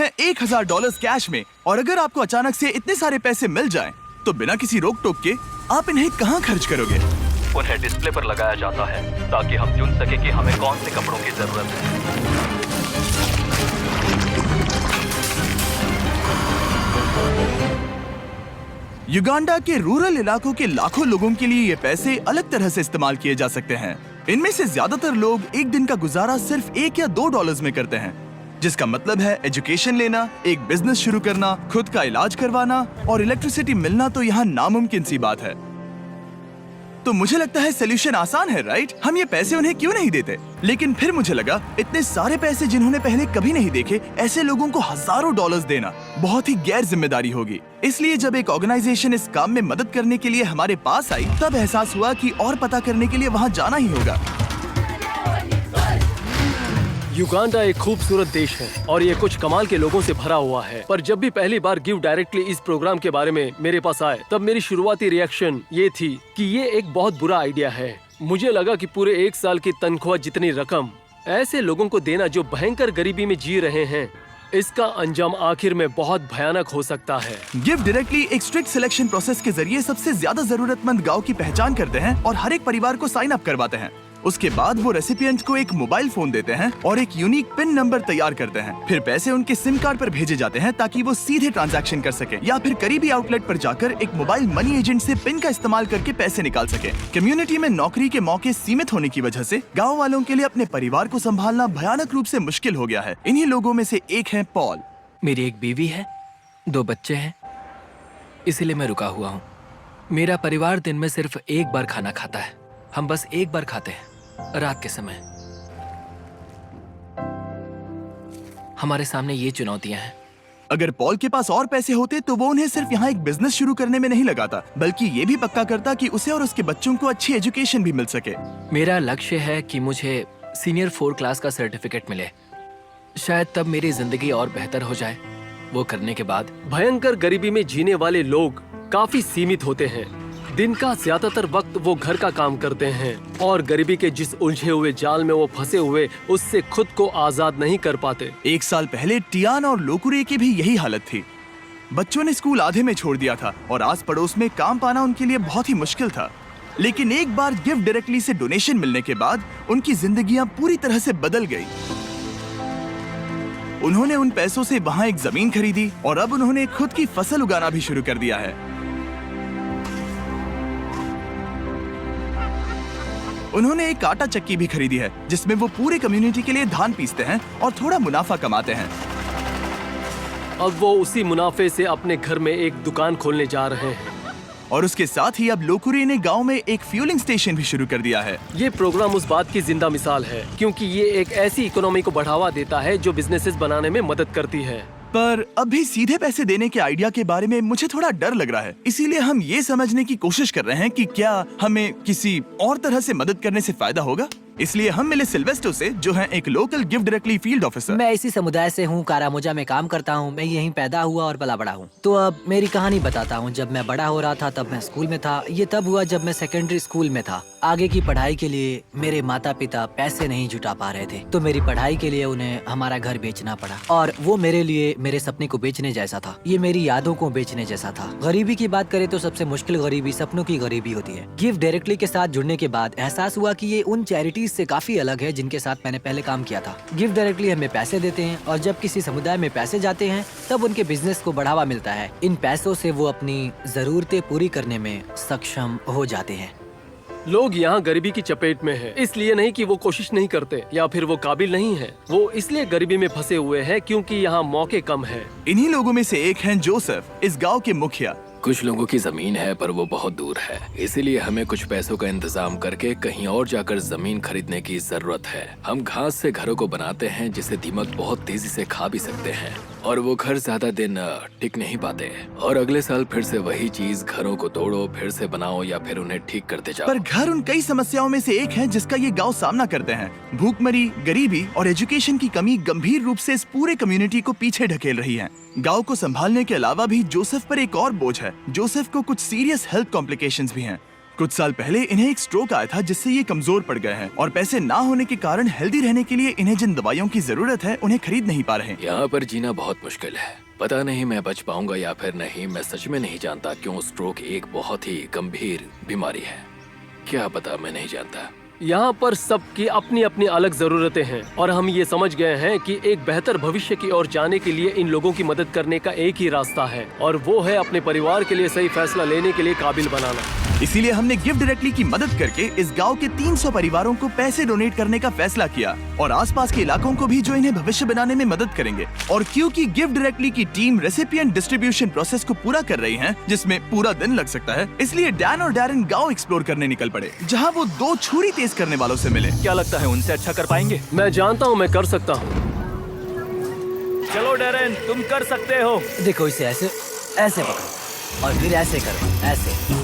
हैं $1000 कैश में, और अगर आपको अचानक से इतने सारे पैसे मिल जाएं, तो बिना किसी रोक टोक के आप इन्हें कहाँ खर्च करोगे? उन्हें डिस्प्ले पर लगाया जाता है ताकि हम चुन सके कि हमें कौन से कपड़ों की जरूरत है। युगांडा के रूरल इलाकों के लाखों लोगों के लिए ये पैसे अलग तरह से इस्तेमाल किए जा सकते हैं। इनमें से ज्यादातर लोग एक दिन का गुजारा सिर्फ $1 या $2 में करते हैं, जिसका मतलब है एजुकेशन लेना, एक बिजनेस शुरू करना, खुद का इलाज करवाना और इलेक्ट्रिसिटी मिलना तो यहाँ नामुमकिन सी बात है। तो मुझे लगता है सोल्यूशन आसान है, राइट? हम ये पैसे उन्हें क्यों नहीं देते? लेकिन फिर मुझे लगा इतने सारे पैसे जिन्होंने पहले कभी नहीं देखे, ऐसे लोगों को हजारों डॉलर्स देना बहुत ही गैर जिम्मेदारी होगी। इसलिए जब एक ऑर्गेनाइजेशन इस काम में मदद करने के लिए हमारे पास आई, तब एहसास हुआ कि और पता करने के लिए वहाँ जाना ही होगा। युगांडा एक खूबसूरत देश है और ये कुछ कमाल के लोगों से भरा हुआ है। पर जब भी पहली बार गिव डायरेक्टली इस प्रोग्राम के बारे में मेरे पास आए, तब मेरी शुरुआती रिएक्शन ये थी कि ये एक बहुत बुरा आइडिया है। मुझे लगा कि पूरे 1 साल की तनख्वाह जितनी रकम ऐसे लोगों को देना जो भयंकर गरीबी में जी रहे हैं, इसका अंजाम आखिर में बहुत भयानक हो सकता है। गिव डायरेक्टली एक स्ट्रिक्ट सिलेक्शन प्रोसेस के जरिए सबसे ज्यादा जरूरतमंद गांव की पहचान करते हैं और हर एक परिवार को साइन अप करवाते हैं। उसके बाद वो रेसिपिएंट को एक मोबाइल फोन देते हैं और एक यूनिक पिन नंबर तैयार करते हैं। फिर पैसे उनके सिम कार्ड पर भेजे जाते हैं ताकि वो सीधे ट्रांजैक्शन कर सके, या फिर करीबी आउटलेट पर जाकर एक मोबाइल मनी एजेंट से पिन का इस्तेमाल करके पैसे निकाल सके। कम्युनिटी में नौकरी के मौके सीमित होने की वजह से गाँव वालों के लिए अपने परिवार को संभालना भयानक रूप से मुश्किल हो गया है। इन्हीं लोगों में से एक है पॉल। मेरी एक बीवी है, 2 बच्चे हैं, इसीलिए मैं रुका हुआ हूँ। मेरा परिवार दिन में सिर्फ एक बार खाना खाता है। हम बस एक बार खाते हैं, रात के समय। हमारे सामने ये चुनौतियां हैं। अगर पॉल के पास और पैसे होते तो वो उन्हें सिर्फ यहाँ एक बिजनेस शुरू करने में नहीं लगाता, बल्कि ये भी पक्का करता कि उसे और उसके बच्चों को अच्छी एजुकेशन भी मिल सके। मेरा लक्ष्य है कि मुझे सीनियर 4 क्लास का सर्टिफिकेट मिले। शायद तब मेरी जिंदगी और बेहतर हो जाए। वो करने के बाद भयंकर गरीबी में जीने वाले लोग काफी सीमित होते हैं। दिन का ज्यादातर वक्त वो घर का काम करते हैं और गरीबी के जिस उलझे हुए जाल में वो फंसे हुए, उससे खुद को आजाद नहीं कर पाते। 1 साल पहले टियान और लोकुरे की भी यही हालत थी। बच्चों ने स्कूल आधे में छोड़ दिया था और आस पड़ोस में काम पाना उनके लिए बहुत ही मुश्किल था। लेकिन एक बार गिव डायरेक्टली से डोनेशन मिलने के बाद उनकी जिंदगियां पूरी तरह से बदल गई। उन्होंने उन पैसों से वहां एक जमीन खरीदी और अब उन्होंने खुद की फसल उगाना भी शुरू कर दिया है। उन्होंने एक आटा चक्की भी खरीदी है जिसमें वो पूरे कम्युनिटी के लिए धान पीसते हैं और थोड़ा मुनाफा कमाते हैं। अब वो उसी मुनाफे से अपने घर में एक दुकान खोलने जा रहे हैं। और उसके साथ ही अब लोकुरे ने गांव में एक फ्यूलिंग स्टेशन भी शुरू कर दिया है। ये प्रोग्राम उस बात की जिंदा मिसाल है, क्योंकि ये एक ऐसी इकोनॉमी को बढ़ावा देता है जो बिजनेसेस बनाने में मदद करती है। पर अभी सीधे पैसे देने के आइडिया के बारे में मुझे थोड़ा डर लग रहा है। इसीलिए हम ये समझने की कोशिश कर रहे हैं कि क्या हमें किसी और तरह से मदद करने से फायदा होगा। इसलिए हम मिले सिल्वेस्टो से, जो है एक local give directly field officer. मैं इसी समुदाय से हूँ, कारामोजा में काम करता हूँ। मैं यहीं पैदा हुआ और पला बड़ा हूँ। तो अब मेरी कहानी बताता हूँ। जब मैं बड़ा हो रहा था तब मैं स्कूल में था। ये तब हुआ जब मैं सेकेंडरी स्कूल में था। आगे की पढ़ाई के लिए मेरे माता पिता पैसे नहीं जुटा पा रहे थे, तो मेरी पढ़ाई के लिए उन्हें हमारा घर बेचना पड़ा। और वो मेरे लिए मेरे सपने को बेचने जैसा था। ये मेरी यादों को बेचने जैसा था। गरीबी की बात करें तो सबसे मुश्किल गरीबी सपनों की गरीबी होती है। गिव डायरेक्टली के साथ जुड़ने के बाद एहसास हुआ कि ये उन चैरिटीज से काफी अलग है जिनके साथ मैंने पहले काम किया था। गिव डायरेक्टली हमें पैसे देते हैं और जब किसी समुदाय में पैसे जाते हैं तब उनके बिजनेस को बढ़ावा मिलता है। इन पैसों से वो अपनी जरूरतें पूरी करने में सक्षम हो जाते हैं। लोग यहाँ गरीबी की चपेट में हैं, इसलिए नहीं कि वो कोशिश नहीं करते या फिर वो काबिल नहीं है। वो इसलिए गरीबी में फंसे हुए हैं क्योंकि यहाँ मौके कम है। इन्हीं लोगों में से एक हैं जोसेफ, इस गांव के मुखिया। कुछ लोगों की जमीन है पर वो बहुत दूर है, इसीलिए हमें कुछ पैसों का इंतजाम करके कहीं और जाकर जमीन खरीदने की जरूरत है। हम घास से घरों को बनाते हैं जिसे दीमक बहुत तेजी से खा भी सकते हैं और वो घर ज्यादा दिन टिक नहीं पाते। और अगले साल फिर से वही चीज, घरों को तोड़ो, फिर से बनाओ या फिर उन्हें ठीक करते जाओ। पर घर उन कई समस्याओं में से एक है जिसका ये गांव सामना करते हैं। भूखमरी, गरीबी और एजुकेशन की कमी गंभीर रूप से इस पूरे कम्युनिटी को पीछे ढकेल रही है। गांव को संभालने के अलावा भी जोसेफ पर एक और बोझ है। जोसेफ को कुछ सीरियस हेल्थ कॉम्प्लिकेशंस भी हैं। कुछ साल पहले इन्हें एक स्ट्रोक आया था जिससे ये कमजोर पड़ गए हैं और पैसे ना होने के कारण हेल्दी रहने के लिए इन्हें जिन दवाइयों की जरूरत है उन्हें खरीद नहीं पा रहे हैं। यहाँ पर जीना बहुत मुश्किल है। पता नहीं मैं बच पाऊंगा या फिर नहीं। मैं सच में नहीं जानता क्यों स्ट्रोक एक बहुत ही गंभीर बीमारी है। क्या पता, मैं नहीं जानता। यहाँ पर सबकी अपनी अपनी अलग जरूरतें हैं और हम ये समझ गए हैं कि एक बेहतर भविष्य की ओर जाने के लिए इन लोगों की मदद करने का एक ही रास्ता है और वो है अपने परिवार के लिए सही फैसला लेने के लिए काबिल बनाना। इसीलिए हमने गिव डायरेक्टली की मदद करके इस गांव के 300 परिवारों को पैसे डोनेट करने का फैसला किया और आसपास के इलाकों को भी जो इन्हें भविष्य बनाने में मदद करेंगे। और क्योंकि गिव डायरेक्टली की टीम रेसिपिएंट डिस्ट्रीब्यूशन प्रोसेस को पूरा कर रही है जिसमें पूरा दिन लग सकता है, इसलिए डैन और डैरेन गाँव एक्सप्लोर करने निकल पड़े जहाँ वो 2 छुरी तेज करने वालों से मिले। क्या लगता है उनसे अच्छा कर पाएंगे? मैं जानता हूँ मैं कर सकता हूँ। चलो डैरेन, तुम कर सकते हो। देखो इसे ऐसे ऐसे पकड़ो और फिर ऐसे करो, ऐसे।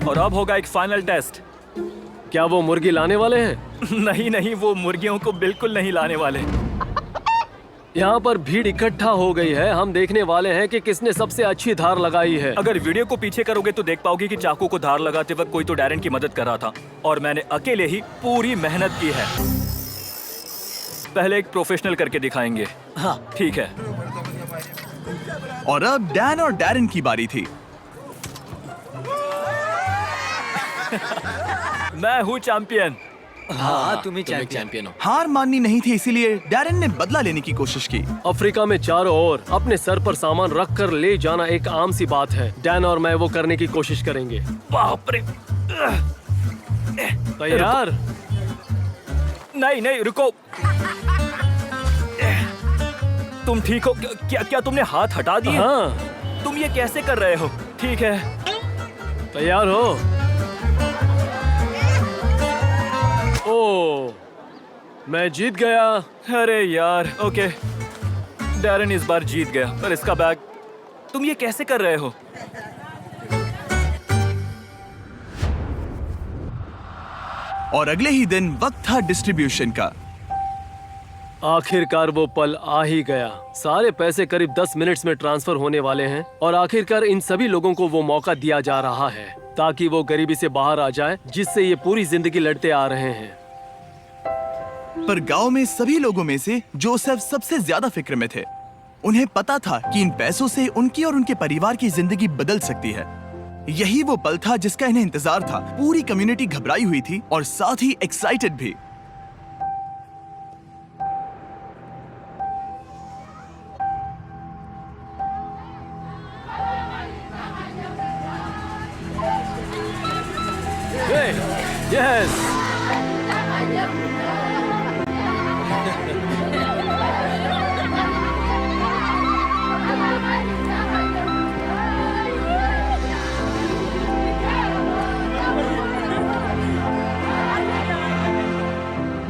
और अब होगा एक फाइनल टेस्ट। क्या वो मुर्गी लाने वाले हैं? नहीं नहीं, वो मुर्गियों को बिल्कुल नहीं लाने वाले। यहाँ पर भीड़ इकट्ठा हो गई है। हम देखने वाले हैं कि किसने सबसे अच्छी धार लगाई है। अगर वीडियो को पीछे करोगे तो देख पाओगे कि चाकू को धार लगाते वक्त कोई तो डैरेन की मदद कर रहा था और मैंने अकेले ही पूरी मेहनत की है। पहले एक प्रोफेशनल करके दिखाएंगे। हाँ ठीक है। और अब डैन और डैरेन की बारी थी। मैं हूँ चैंपियन। हाँ तुम ही तुम एक चैंपियन। चैंपियन हो। हार माननी नहीं थी, इसीलिए डैरेन ने बदला लेने की कोशिश की। अफ्रीका में चारों ओर अपने सर पर सामान रख कर ले जाना एक आम सी बात है। डैन और मैं वो करने की कोशिश करेंगे। बाप रे। तैयार? नहीं नहीं, रुको। तुम ठीक हो? क्या तुमने हाथ हटा दिए? हाँ। तुम ये कैसे कर रहे हो? ठीक है। तैयार हो? ओ, मैं जीत गया। अरे यार, ओके। डैरेन इस बार जीत गया, पर इसका बैग। तुम ये कैसे कर रहे हो? और अगले ही दिन वक्त था डिस्ट्रीब्यूशन का। आखिरकार वो पल आ ही गया। सारे पैसे करीब 10 मिनट्स में ट्रांसफर होने वाले हैं और आखिरकार इन सभी लोगों को वो मौका दिया जा रहा है ताकि वो गरीबी से बाहर आ जाए जिससे ये पूरी जिंदगी लड़ते आ रहे हैं। पर गांव में सभी लोगों में से जोसेफ सबसे ज्यादा फिक्र में थे। उन्हें पता था कि इन पैसों से उनकी और उनके परिवार की जिंदगी बदल सकती है। यही वो पल था जिसका इन्हें इंतजार था। पूरी कम्युनिटी घबराई हुई थी और साथ ही एक्साइटेड भी। यस।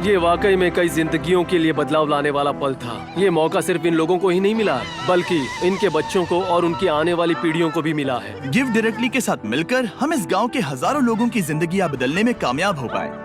ये वाकई में कई जिंदगियों के लिए बदलाव लाने वाला पल था। ये मौका सिर्फ इन लोगों को ही नहीं मिला बल्कि इनके बच्चों को और उनकी आने वाली पीढ़ियों को भी मिला है। गिव डायरेक्टली के साथ मिलकर हम इस गांव के हजारों लोगों की जिंदगियां बदलने में कामयाब हो पाए।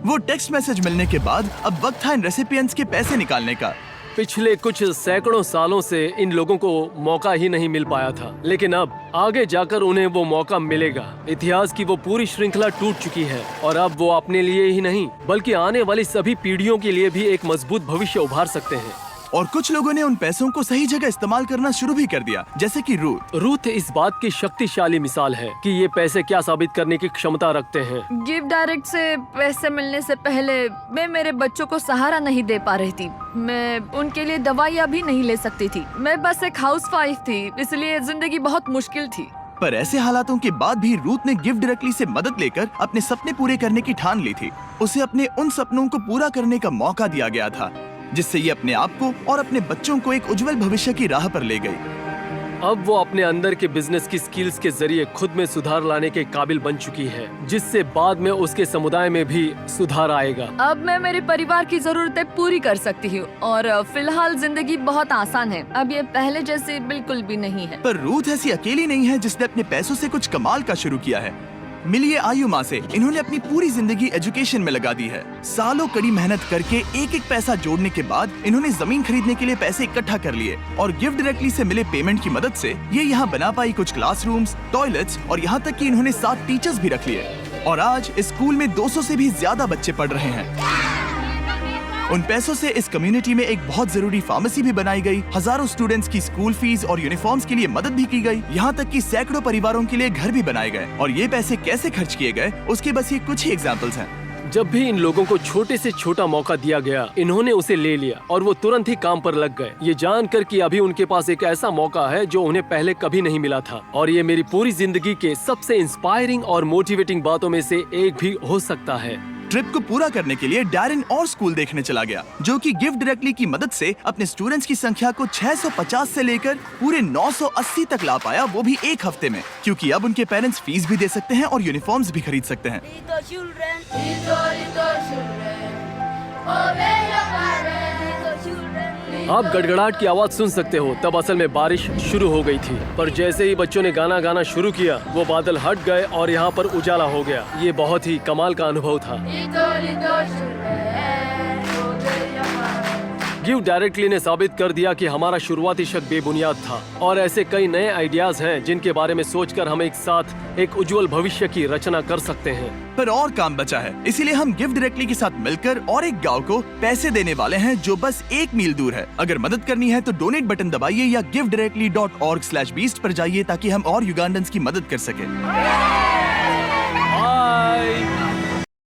वो टेक्स्ट मैसेज मिलने के बाद अब वक्त था इन रेसिपिएंट्स के पैसे निकालने का। पिछले कुछ सैकड़ों सालों से इन लोगों को मौका ही नहीं मिल पाया था, लेकिन अब आगे जाकर उन्हें वो मौका मिलेगा। इतिहास की वो पूरी श्रृंखला टूट चुकी है और अब वो अपने लिए ही नहीं बल्कि आने वाली सभी पीढ़ियों के लिए भी एक मजबूत भविष्य उभार सकते हैं। और कुछ लोगों ने उन पैसों को सही जगह इस्तेमाल करना शुरू भी कर दिया, जैसे कि रूथ इस बात की शक्तिशाली मिसाल है कि ये पैसे क्या साबित करने की क्षमता रखते हैं। गिव डायरेक्ट से पैसे मिलने से पहले मैं मेरे बच्चों को सहारा नहीं दे पा रही थी। मैं उनके लिए दवाइयाँ भी नहीं ले सकती थी। मैं बस एक हाउसवाइफ थी, इसलिए जिंदगी बहुत मुश्किल थी। पर ऐसे हालातों के बाद भी रूथ ने गिव डायरेक्टली से मदद लेकर अपने सपने पूरे करने की ठान ली थी। उसे अपने उन सपनों को पूरा करने का मौका दिया गया था जिससे ये अपने आप को और अपने बच्चों को एक उज्जवल भविष्य की राह पर ले गई। अब वो अपने अंदर के बिजनेस की स्किल्स के जरिए खुद में सुधार लाने के काबिल बन चुकी है, जिससे बाद में उसके समुदाय में भी सुधार आएगा। अब मैं मेरे परिवार की जरूरतें पूरी कर सकती हूँ और फिलहाल जिंदगी बहुत आसान है। अब ये पहले जैसे बिल्कुल भी नहीं है। पर रूथ ऐसी अकेली नहीं है जिसने अपने पैसों से कुछ कमाल का शुरू किया है। मिलिए आयुमा से। इन्होंने अपनी पूरी जिंदगी एजुकेशन में लगा दी है। सालों कड़ी मेहनत करके एक एक पैसा जोड़ने के बाद इन्होंने जमीन खरीदने के लिए पैसे इकट्ठा कर लिए और गिफ्ट डायरेक्टली से मिले पेमेंट की मदद से ये यहाँ बना पाई कुछ क्लासरूम्स, टॉयलेट्स और यहाँ तक कि इन्होंने 7 टीचर्स भी रख लिए और आज इस स्कूल में 200 से भी ज्यादा बच्चे पढ़ रहे हैं। उन पैसों से इस कम्युनिटी में एक बहुत जरूरी फार्मेसी भी बनाई गई, हजारों स्टूडेंट्स की स्कूल फीस और यूनिफॉर्म्स के लिए मदद भी की गई, यहाँ तक कि सैकड़ों परिवारों के लिए घर भी बनाए गए। और ये पैसे कैसे खर्च किए गए उसके बस ये कुछ ही एग्जाम्पल्स हैं। जब भी इन लोगों को छोटे से छोटा मौका दिया गया, इन्होंने उसे ले लिया और वो तुरंत ही काम पर लग गए, ये जानकर कि अभी उनके पास एक ऐसा मौका है जो उन्हें पहले कभी नहीं मिला था। और ये मेरी पूरी जिंदगी के सबसे इंस्पायरिंग और मोटिवेटिंग बातों में से एक भी हो सकता है। ट्रिप को पूरा करने के लिए डैरेन और स्कूल देखने चला गया, जो कि गिफ्ट डायरेक्टली की मदद से अपने स्टूडेंट्स की संख्या को 650 से लेकर पूरे 980 तक ला पाया, वो भी एक हफ्ते में, क्योंकि अब उनके पेरेंट्स फीस भी दे सकते हैं और यूनिफॉर्म्स भी खरीद सकते हैं। आप गड़गड़ाहट की आवाज सुन सकते हो, तब असल में बारिश शुरू हो गई थी। पर जैसे ही बच्चों ने गाना गाना शुरू किया, वो बादल हट गए और यहाँ पर उजाला हो गया। ये बहुत ही कमाल का अनुभव था। गिफ्ट डायरेक्टली ने साबित कर दिया कि हमारा शुरुआती शक बेबुनियाद था और ऐसे कई नए आइडियाज हैं जिनके बारे में सोचकर हम एक साथ एक उज्जवल भविष्य की रचना कर सकते हैं। पर और काम बचा है, इसीलिए हम गिफ्ट डायरेक्टली के साथ मिलकर और एक गांव को पैसे देने वाले हैं जो बस 1 मील दूर है। अगर मदद करनी है तो डोनेट बटन दबाइए या giftdirectly.org/beast पर जाइए ताकि हम और युगांडन्स की मदद कर सकें।